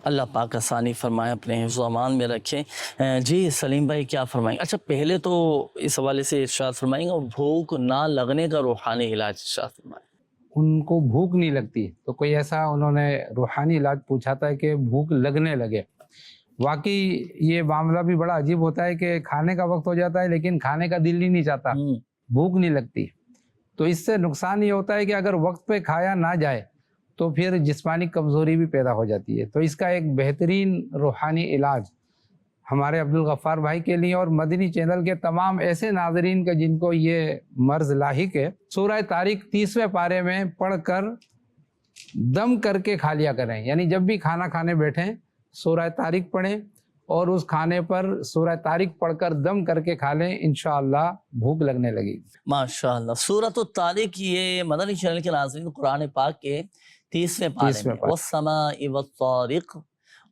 اللہ پاک آسانی فرمائے، اپنے حفظ و امان میں رکھیں۔ جی سلیم بھائی کیا فرمائیں گے؟ اچھا پہلے تو اس حوالے سے ارشاد فرمائیں گے اور بھوک نہ لگنے کا روحانی علاج ارشاد فرمائیں۔ ان کو بھوک نہیں لگتی تو کوئی ایسا انہوں نے روحانی علاج پوچھا تھا کہ بھوک لگنے لگے۔ واقعی یہ معاملہ بھی بڑا عجیب ہوتا ہے کہ کھانے کا وقت ہو جاتا ہے لیکن کھانے کا دل ہی نہیں چاہتا، بھوک نہیں لگتی۔ تو اس سے نقصان یہ ہوتا ہے کہ اگر وقت پہ کھایا نہ جائے تو پھر جسمانی کمزوری بھی پیدا ہو جاتی ہے۔ تو اس کا ایک بہترین روحانی علاج ہمارے عبدالغفار بھائی کے لیے اور مدنی چینل کے تمام ایسے ناظرین کے جن کو یہ مرض لاحق ہے، سورہ طارق 30ویں پارے میں پڑھ کر دم کر کے کھا لیا کریں، یعنی جب بھی کھانا کھانے بیٹھیں سورہ طارق پڑھیں اور اس کھانے پر سورہ طارق پڑھ کر دم کر کے کھا لیں، انشاءاللہ بھوک لگنے لگی۔ ماشاءاللہ۔ سورۃ الطارق یہ مدنی چینل کے ناظرین قرآن پاک کے 30ویں پارے میں، والسماء والطارق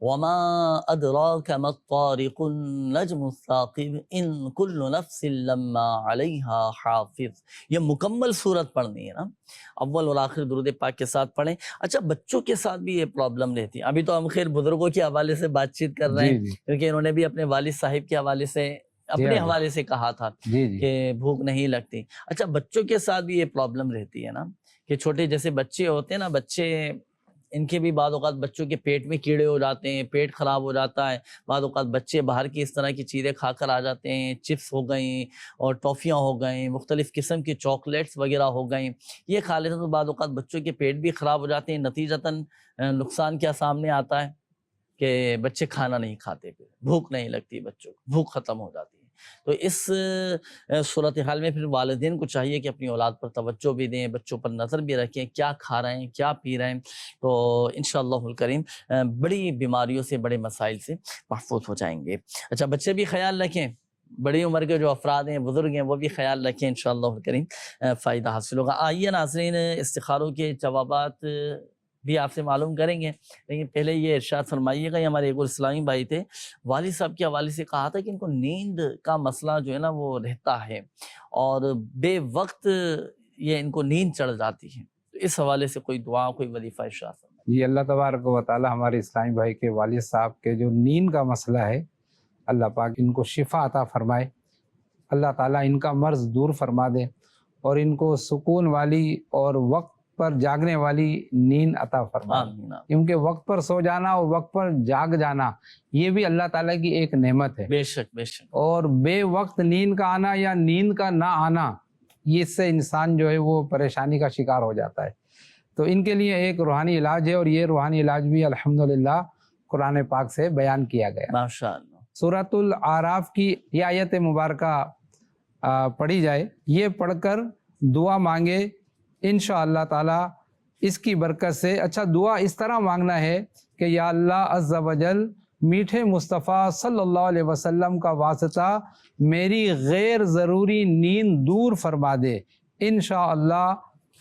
وما ادراک ما الطارق النجم الثاقب ان کل نفس لما علیہا حافظ. یہ مکمل صورت پڑھنی ہے نا، اول اور آخر درود پاک کے ساتھ پڑھیں. اچھا بچوں کے ساتھ بھی یہ پرابلم رہتی ہے. ابھی تو ہم خیر بزرگوں کے حوالے سے بات چیت کر رہے ہیں کیونکہ انہوں نے بھی اپنے والد صاحب کے حوالے سے اپنے حوالے سے کہا تھا کہ بھوک نہیں لگتی. اچھا بچوں کے ساتھ بھی یہ پرابلم رہتی ہے نا کہ چھوٹے جیسے بچے ہوتے ہیں نا، بچے ان کے بھی بعض اوقات بچوں کے پیٹ میں کیڑے ہو جاتے ہیں، پیٹ خراب ہو جاتا ہے. بعض اوقات بچے باہر کی اس طرح کی چیزیں کھا کر آ جاتے ہیں، چپس ہو گئیں اور ٹافیاں ہو گئیں، مختلف قسم کی چاکلیٹس وغیرہ ہو گئیں. یہ کھا لیتے ہیں تو بعض اوقات بچوں کے پیٹ بھی خراب ہو جاتے ہیں. نتیجتاً نقصان کیا سامنے آتا ہے کہ بچے کھانا نہیں کھاتے، پھر بھوک نہیں لگتی، بچوں کو بھوک ختم ہو جاتی ہے. تو اس صورتحال میں پھر والدین کو چاہیے کہ اپنی اولاد پر توجہ بھی دیں، بچوں پر نظر بھی رکھیں، کیا کھا رہے ہیں، کیا پی رہے ہیں. تو انشاءاللہ الکریم بڑی بیماریوں سے، بڑے مسائل سے محفوظ ہو جائیں گے. اچھا بچے بھی خیال رکھیں، بڑی عمر کے جو افراد ہیں، بزرگ ہیں، وہ بھی خیال رکھیں، انشاءاللہ الکریم فائدہ حاصل ہوگا. آئیے ناظرین استخاروں کے جوابات بھی آپ سے معلوم کریں گے، لیکن پہلے یہ ارشاد فرمائیے گا. یہ ہمارے ایک اور اسلامی بھائی تھے، والد صاحب کے حوالے سے کہا تھا کہ ان کو نیند کا مسئلہ جو ہے نا وہ رہتا ہے اور بے وقت یہ ان کو نیند چڑھ جاتی ہے. تو اس حوالے سے کوئی دعا، کوئی وظیفہ ارشاد فرمائیے. جی اللہ تبارک و تعالی ہمارے اسلامی بھائی کے والد صاحب کے جو نیند کا مسئلہ ہے، اللہ پاک ان کو شفا عطا فرمائے. اللہ تعالیٰ ان کا مرض دور فرما دے اور ان کو سکون والی اور وقت پر جاگنے والی نیند عطا فرمائے. آمین. کیونکہ وقت پر سو جانا اور وقت پر جاگ جانا یہ بھی اللہ تعالیٰ کی ایک نعمت ہے. بے شک بے شک. اور بے وقت نیند کا آنا یا نیند کا نہ آنا، یہ اس سے انسان جو ہے وہ پریشانی کا شکار ہو جاتا ہے. تو ان کے لیے ایک روحانی علاج ہے اور یہ روحانی علاج بھی الحمدللہ قرآن پاک سے بیان کیا گیا. ماشاءاللہ. سورۃ الاعراف کی یہ آیت مبارکہ پڑھی جائے، یہ پڑھ کر دعا مانگے انشاءاللہ تعالی اس کی برکت سے. اچھا دعا اس طرح مانگنا ہے کہ یا اللہ عز و جل میٹھے مصطفیٰ صلی اللہ علیہ وسلم کا واسطہ میری غیر ضروری نیند دور فرما دے، انشاءاللہ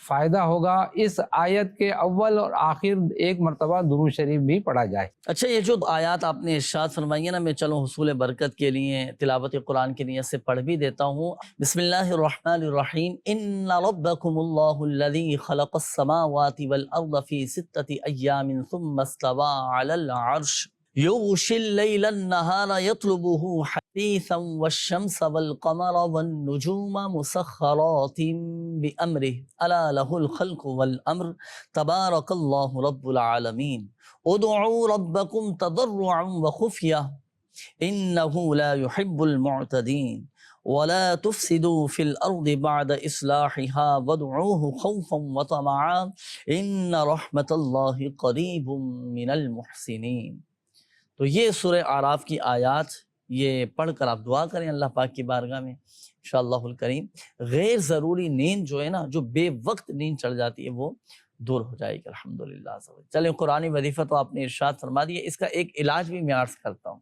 فائدہ ہوگا. اس آیت کے اول اور آخر ایک مرتبہ درود شریف بھی پڑھا جائے. اچھا یہ جو آیات آپ نے ارشاد فرمائی ہے نا، میں چلو حصول برکت کے لیے تلاوت قرآن کی نیت سے پڑھ بھی دیتا ہوں. بسم اللہ الرحمن الرحیم. ان ربکم اللہ الذی خلق السماوات والارض فی 6 ایام ثم استوى علی العرش یغشی اللیل النہار یطلبہ حثیثا والشمس والقمر والنجوم مسخرات بأمرہ الا لہ الخلق والامر تبارک اللہ رب العالمین. ادعوا ربکم تضرعا وخفیہ انہ لا يحب المعتدین ولا تفسدوا في الارض بعد اصلاحها وادعوه خوفا وطمعا ان رحمت اللہ قریب من المحسنین. تو یہ سورہ اعراف کی آیات یہ پڑھ کر آپ دعا کریں اللہ پاک کی بارگاہ میں، انشاءاللہ الکریم غیر ضروری نیند جو ہے نا، جو بے وقت نیند چڑھ جاتی ہے، وہ دور ہو جائے گی الحمدللہ. چلیں قرآنی وظیفہ تو آپ نے ارشاد فرما دیا، اس کا ایک علاج بھی میں عرض کرتا ہوں.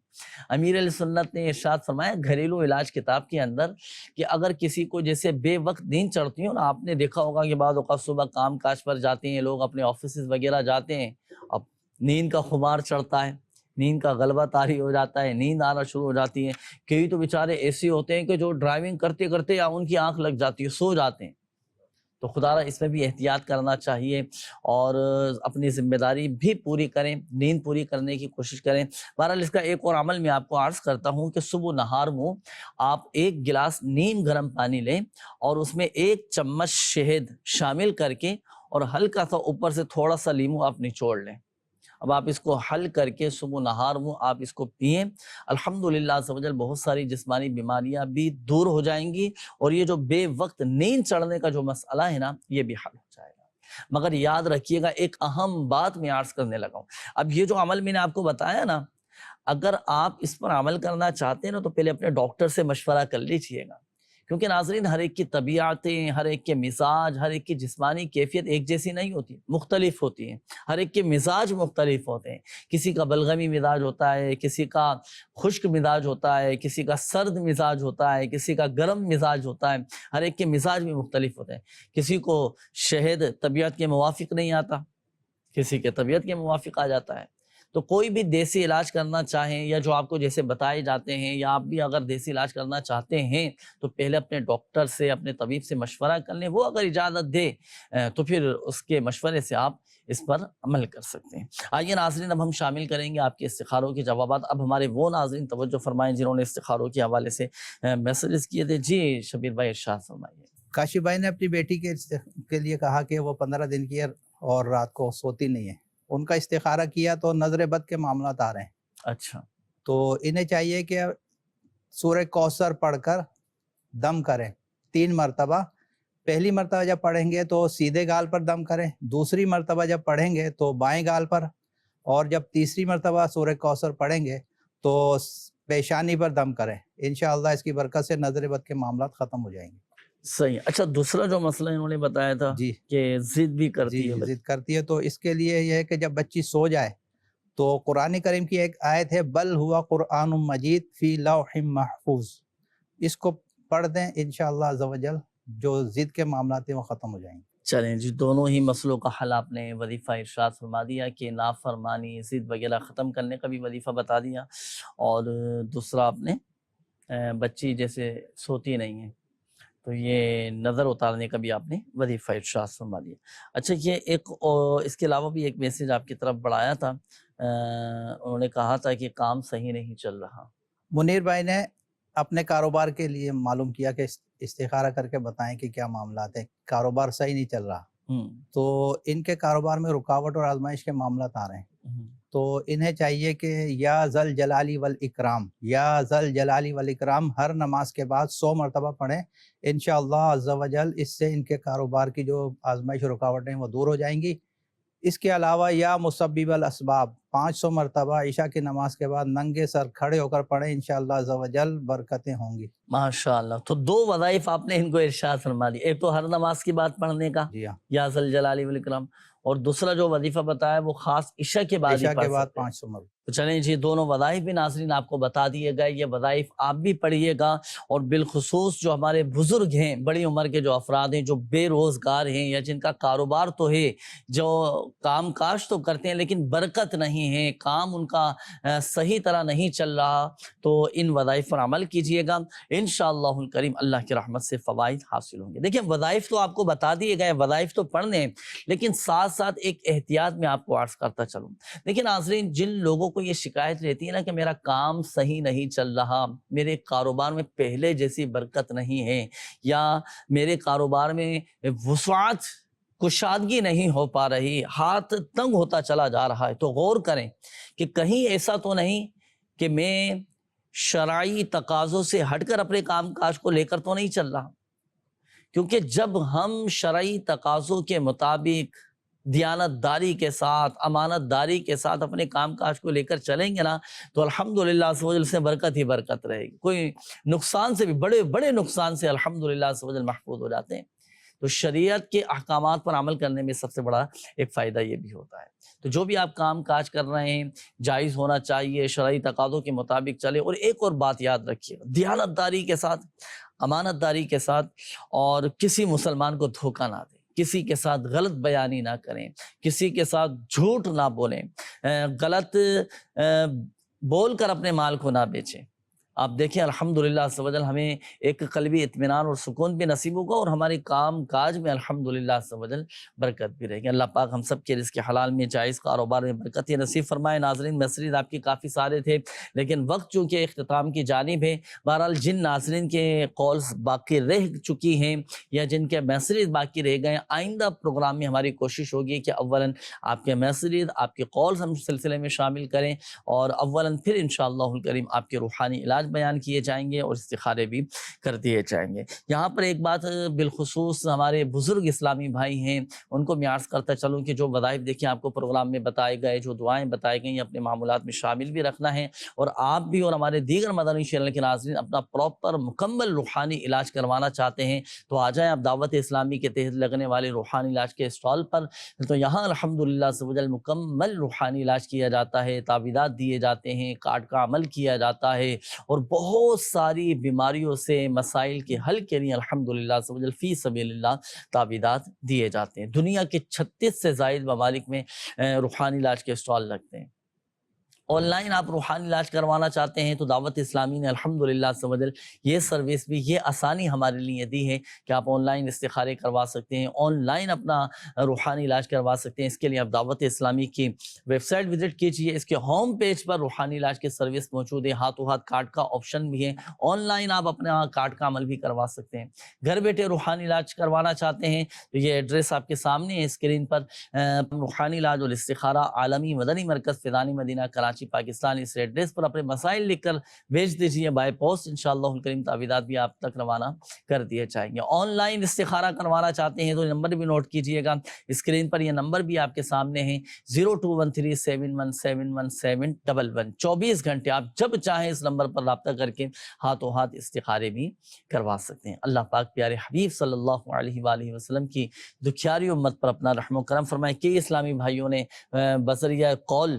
امیر علیہ سنت نے ارشاد فرمایا گھریلو علاج کتاب کے اندر کہ اگر کسی کو جیسے بے وقت نیند چڑھتی ہو نا، آپ نے دیکھا ہوگا کہ بعض اوقات صبح کام کاج پر جاتے ہیں لوگ، اپنے آفیسز وغیرہ جاتے ہیں، اب نیند کا خمار چڑھتا ہے، نیند کا غلبہ طاری ہو جاتا ہے، نیند آنا شروع ہو جاتی ہے. کئی تو بیچارے ایسے ہوتے ہیں کہ جو ڈرائیونگ کرتے کرتے یا ان کی آنکھ لگ جاتی ہے، سو جاتے ہیں. تو خدا را اس میں بھی احتیاط کرنا چاہیے اور اپنی ذمہ داری بھی پوری کریں، نیند پوری کرنے کی کوشش کریں. بہرحال اس کا ایک اور عمل میں آپ کو عرض کرتا ہوں کہ صبح نہار میں آپ 1 گلاس نیم گرم پانی لیں اور اس میں 1 چمچ شہد شامل کر کے اور ہلکا سا اوپر سے تھوڑا سا لیمو آپ نچوڑ لیں. اب آپ اس کو حل کر کے صبح نہار میں آپ اس کو پئیں، الحمدللہ عز و جل بہت ساری جسمانی بیماریاں بھی دور ہو جائیں گی اور یہ جو بے وقت نیند چڑھنے کا جو مسئلہ ہے نا، یہ بھی حل ہو جائے گا. مگر یاد رکھیے گا ایک اہم بات میں عرض کرنے لگا ہوں. اب یہ جو عمل میں نے آپ کو بتایا نا، اگر آپ اس پر عمل کرنا چاہتے ہیں نا تو پہلے اپنے ڈاکٹر سے مشورہ کر لیجئے گا، کیونکہ ناظرین ہر ایک کی طبیعتیں، ہر ایک کے مزاج، ہر ایک کی جسمانی کیفیت ایک جیسی نہیں ہوتی، مختلف ہوتی ہیں. ہر ایک کے مزاج مختلف ہوتے ہیں. کسی کا بلغمی مزاج ہوتا ہے، کسی کا خشک مزاج ہوتا ہے، کسی کا سرد مزاج ہوتا ہے، کسی کا گرم مزاج ہوتا ہے. ہر ایک کے مزاج بھی مختلف ہوتے ہیں. کسی کو شہد طبیعت کے موافق نہیں آتا، کسی کے طبیعت کے موافق آ جاتا ہے. تو کوئی بھی دیسی علاج کرنا چاہیں یا جو آپ کو جیسے بتائے جاتے ہیں، یا آپ بھی اگر دیسی علاج کرنا چاہتے ہیں تو پہلے اپنے ڈاکٹر سے، اپنے طبیب سے مشورہ کر لیں، وہ اگر اجازت دے تو پھر اس کے مشورے سے آپ اس پر عمل کر سکتے ہیں۔ آئیے ناظرین، اب ہم شامل کریں گے آپ کے استخاروں کے جوابات۔ اب ہمارے وہ ناظرین توجہ فرمائیں جنہوں نے استخاروں کے حوالے سے میسیجز کیے تھے۔ جی شبیر بھائی ارشاد فرمائیے۔ کاشف بھائی نے اپنی بیٹی کے لیے کہا کہ وہ 15 دن کی ہے اور رات کو سوتی نہیں ہے، ان کا استخارہ کیا تو نظر بد کے معاملات آ رہے ہیں۔ اچھا، تو انہیں چاہیے کہ سورہ کوثر پڑھ کر دم کریں 3 مرتبہ۔ پہلی مرتبہ جب پڑھیں گے تو سیدھے گال پر دم کریں، دوسری مرتبہ جب پڑھیں گے تو بائیں گال پر، اور جب تیسری مرتبہ سورہ کوثر پڑھیں گے تو پیشانی پر دم کریں۔ انشاءاللہ اس کی برکت سے نظر بد کے معاملات ختم ہو جائیں گے۔ صحیح۔ اچھا، دوسرا جو مسئلہ انہوں نے بتایا تھا جی کہ ضد بھی کرتی جی ہے ضد کرتی ہے، تو اس کے لیے یہ ہے کہ جب بچی سو جائے تو قرآن کریم کی ایک آیت ہے بل ہوا قرآن مجید فی لوح محفوظ، اس کو پڑھ دیں، انشاءاللہ عز و جل جو ضد کے معاملات ہیں وہ ختم ہو جائیں گے۔ چلیں جی، دونوں ہی مسئلوں کا حل آپ نے وظیفہ ارشاد فرما دیا کہ نافرمانی، ضد وغیرہ ختم کرنے کا بھی وظیفہ بتا دیا، اور دوسرا آپ نے بچی جیسے سوتی نہیں ہے تو یہ نظر اتارنے کا بھی آپ نے وظیفہ ارشاد فرما دیا۔ اچھا، یہ ایک اس کے علاوہ بھی ایک میسیج آپ کی طرف بڑھایا تھا، انہوں نے کہا تھا کہ کام صحیح نہیں چل رہا۔ منیر بھائی نے اپنے کاروبار کے لیے معلوم کیا کہ استخارہ کر کے بتائیں کہ کیا معاملات ہیں، کاروبار صحیح نہیں چل رہا، تو ان کے کاروبار میں رکاوٹ اور آزمائش کے معاملات آ رہے ہیں، تو انہیں چاہیے کہ یا ذل جلالی والاکرام، یا ذل جلالی والاکرام ہر نماز کے بعد 100 مرتبہ پڑھیں، انشاءاللہ عز و جل اس سے ان کے کاروبار کی جو آزمائش اور رکاوٹیں وہ دور ہو جائیں گی۔ اس کے علاوہ یا مسبب الاسباب 500 مرتبہ عشاء کی نماز کے بعد ننگے سر کھڑے ہو کر پڑھیں، انشاءاللہ عز و جل برکتیں ہوں گی۔ ماشاءاللہ، تو 2 وظائف آپ نے ان کو ارشاد فرما دی، ایک تو ہر نماز کی بات پڑھنے کا جی ہاں، یا ذل جلالی والاکرام، اور دوسرا جو وظیفہ بتایا وہ خاص عشاء کے بعد ہی عشاء پڑھ کے بعد سکتے ہیں۔ 500 مرتبہ۔ تو چلیں جی، دونوں وظائف بھی ناظرین آپ کو بتا دیے گئے، یہ وظائف آپ بھی پڑھیے گا، اور بالخصوص جو ہمارے بزرگ ہیں، بڑی عمر کے جو افراد ہیں، جو بے روزگار ہیں یا جن کا کاروبار تو ہے، جو کام کاج تو کرتے ہیں لیکن برکت نہیں ہے، کام ان کا صحیح طرح نہیں چل رہا، تو ان وظائف پر عمل کیجئے گا، انشاءاللہ الکریم اللہ کی رحمت سے فوائد حاصل ہوں گے۔ دیکھیں، وظائف تو آپ کو بتا دیے گئے، وظائف تو پڑھنے ہیں، لیکن ساتھ ساتھ ایک احتیاط میں آپ کو عرض کرتا چلوں۔ دیکھیں ناظرین، جن لوگوں کو یہ شکایت رہتی ہے نا کہ میرا کام صحیح نہیں چل رہا، میرے کاروبار میں پہلے جیسی برکت نہیں ہے، یا میرے کاروبار میں وسعت کشادگی نہیں ہو پا رہی، ہاتھ تنگ ہوتا چلا جا رہا ہے، تو غور کریں کہ کہیں ایسا تو نہیں کہ میں شرعی تقاضوں سے ہٹ کر اپنے کام کاج کو لے کر تو نہیں چل رہا، کیونکہ جب ہم شرعی تقاضوں کے مطابق دیانت داری کے ساتھ، امانت داری کے ساتھ اپنے کام کاج کو لے کر چلیں گے نا، تو الحمدللہ عز و جل سے برکت ہی برکت رہے گی، کوئی نقصان سے بھی، بڑے بڑے نقصان سے الحمدللہ عز و جل محفوظ ہو جاتے ہیں۔ تو شریعت کے احکامات پر عمل کرنے میں سب سے بڑا ایک فائدہ یہ بھی ہوتا ہے۔ تو جو بھی آپ کام کاج کر رہے ہیں جائز ہونا چاہیے، شرعی تقاضوں کے مطابق چلے، اور ایک اور بات یاد رکھیے، دیانت داری کے ساتھ، امانت داری کے ساتھ، اور کسی مسلمان کو دھوکہ نہ دیں، کسی کے ساتھ غلط بیانی نہ کریں، کسی کے ساتھ جھوٹ نہ بولیں، غلط بول کر اپنے مال کو نہ بیچیں۔ آپ دیکھیں الحمدللہ عز و جل ہمیں ایک قلبی اطمینان اور سکون بھی نصیب ہوگا، اور ہمارے کام کاج میں الحمدللہ عز و جل برکت بھی رہے گی۔ اللہ پاک ہم سب کے رزق حلال میں، جائز کاروبار میں برکت نصیب فرمائے۔ ناظرین، میسیج آپ کے کافی سارے تھے، لیکن وقت چونکہ اختتام کی جانب ہے، بہرحال جن ناظرین کے کالز باقی رہ چکی ہیں یا جن کے میسیج باقی رہ گئے، آئندہ پروگرام میں ہماری کوشش ہوگی کہ اولاً آپ کے میسیج، آپ کے کالز ہم سلسلے میں شامل کریں، اور اولاً پھر انشاءاللہ الکریم آپ کے روحانی علاج بیان کیے جائیں گے اور استخارے بھی کر دیے جائیں گے۔ یہاں پر ایک بات بالخصوص ہمارے بزرگ اسلامی بھائی ہیں، ان کو میں عرض کرتا چلوں کہ جو وظائف دیکھیں آپ کو پروگرام میں بتائے گئے، جو دعائیں بتائی گئیں، اپنے معمولات میں شامل بھی رکھنا ہے، اور آپ بھی اور ہمارے دیگر مدنی چینل کے ناظرین اپنا پراپر مکمل روحانی علاج کروانا چاہتے ہیں تو آ جائیں آپ دعوت اسلامی کے تحت لگنے والے روحانی علاج کے اسٹال پر۔ تو یہاں الحمدللہ عز و جل مکمل روحانی علاج کیا جاتا ہے، تعویذات دیے جاتے ہیں، کارڈ کا عمل کیا جاتا ہے، اور بہت ساری بیماریوں سے، مسائل کے حل کے لیے الحمدللہ عز و جل فی سبیل اللہ تعویذات دیے جاتے ہیں۔ دنیا کے 36 سے زائد ممالک میں روحانی علاج کے اسٹال لگتے ہیں۔ آن لائن آپ روحانی علاج کروانا چاہتے ہیں تو دعوت اسلامی نے الحمدللہ سے وجل یہ سروس بھی، یہ آسانی ہمارے لیے دی ہے کہ آپ آن لائن استخارے کروا سکتے ہیں، آن لائن اپنا روحانی علاج کروا سکتے ہیں۔ اس کے لیے آپ دعوت اسلامی کی ویب سائٹ وزٹ کیجیے، اس کے ہوم پیج پر روحانی علاج کی سروس موجود ہے، ہاتھوں ہاتھ کارڈ کا آپشن بھی ہے، آن لائن آپ اپنا کارڈ کا عمل بھی کروا سکتے ہیں۔ گھر بیٹھے روحانی علاج کروانا چاہتے ہیں تو یہ ایڈریس آپ کے سامنے ہے اسکرین پر، روحانی علاج اور استخارہ عالمی مدنی مرکز فیضانی مدینہ کراچی پاکستان، اس ایڈریس پر اپنے مسائل لکھ کر بھیج دیجیے بائی پوسٹ، انشاءاللہ الکریم تعویذات بھی آپ تک روانہ کر دیے جائیں گے۔ آن لائن استخارہ کروانا چاہتے ہیں تو نمبر بھی نوٹ کیجئے گا، اسکرین پر یہ نمبر بھی آپ کے سامنے ہے 0213717711، 24 گھنٹے آپ جب چاہیں اس نمبر پر رابطہ کر کے ہاتھوں ہاتھ استخارے بھی کروا سکتے ہیں۔ اللہ پاک پیارے حبیب صلی اللہ علیہ وآلہ وسلم کی دکھیاری امت پر اپنا رحم و کرم فرمائے۔ کئی اسلامی بھائیوں نے بذریعہ قول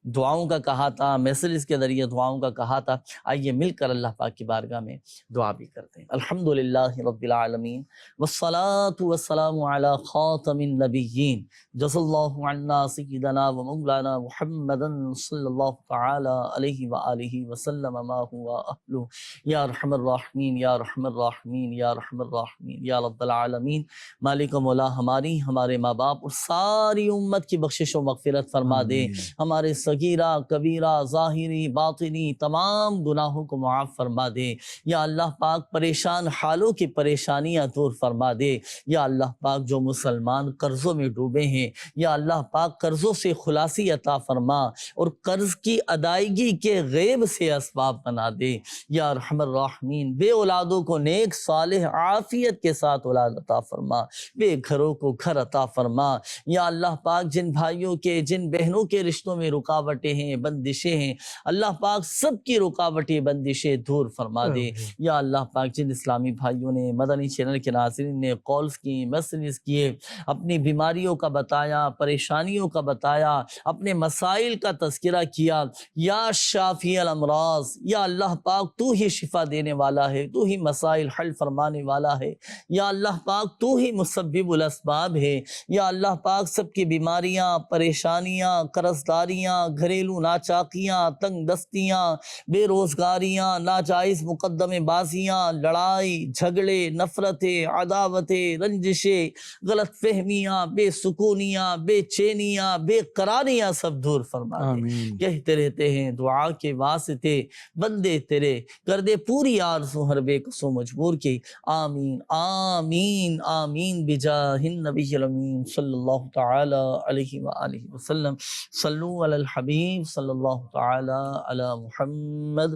دعاؤں کا کہا تھا، میسیجز کے ذریعے دعاؤں کا کہا تھا، آئیے مل کر اللہ پاک کی بارگاہ میں دعا بھی کرتے ہیں۔ الحمدللہ رب العالمین والصلاة والسلام علی خاتم النبیین، جزا اللہ عنا سیدنا و مولانا محمدا صلی اللہ تعالی علیہ وآلہ وسلم ما ہوا اہلہ، یا رحم الراحمین یا رحم الراحمین یا رحم الراحمین یا رب العالمین۔ مالک و مولا ہماری، ہمارے ماں باپ اور ساری امت کی بخشش و مغفرت فرما دے، ہمارے صغیرہ کبیرہ ظاہری باطنی تمام گناہوں کو معاف فرما دے، یا اللہ پاک پریشان حالوں کی پریشانیاں دور فرما دے، یا اللہ پاک جو مسلمان قرضوں میں ڈوبے ہیں، یا اللہ پاک قرضوں سے خلاصی عطا فرما اور قرض کی ادائیگی کے غیب سے اسباب بنا دے، یا رحم الراحمین۔ بے اولادوں کو نیک صالح عافیت کے ساتھ اولاد عطا فرما، بے گھروں کو گھر عطا فرما، یا اللہ پاک جن بھائیوں کے جن بہنوں کے رشتوں میں رکاوٹیں ہیں بندشیں ہیں، اللہ پاک سب کی رکاوٹیں بندشیں دور فرما دے، یا اللہ پاک جن اسلامی بھائیوں نے مدنی چینل کے ناظرین نے کالز کی میسیجز کیے، اپنی بیماریوں کا بتایا، پریشانیوں کا بتایا، اپنے مسائل کا تذکرہ کیا، یا شافی الامراض، یا اللہ پاک تو ہی شفا دینے والا ہے، تو ہی مسائل حل فرمانے والا ہے، یا اللہ پاک تو ہی مسبب الاسباب ہے، یا اللہ پاک سب کی بیماریاں، پریشانیاں، قرضداریاں، گھریلو ناچاکیاں، تنگ دستیاں، بے روزگاریاں، ناجائز مقدمے بازیاں، لڑائی جھگڑے، نفرتیں، عداوتیں، رنجشیں، غلط فہمیاں، بے سکونیاں، بے چینیاں، بے قراریاں سب دور فرما دے۔ کہتے رہتے ہیں دعا کے واسطے بندے تیرے، کر دے پوری آرزو ہر بے قصو مجبور کی، آمین آمین آمین بجاہ النبی الامین صلی اللہ تعالی علیہ وآلہ وسلم۔ صلو علی الحبیب صلی اللہ تعالی علی محمد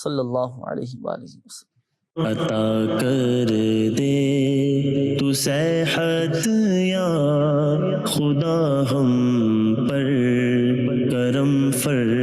صلی اللہ علیہ وآلہ وسلم۔ عطا کر دے تو صحت یا خدا ہم پر کرم فرما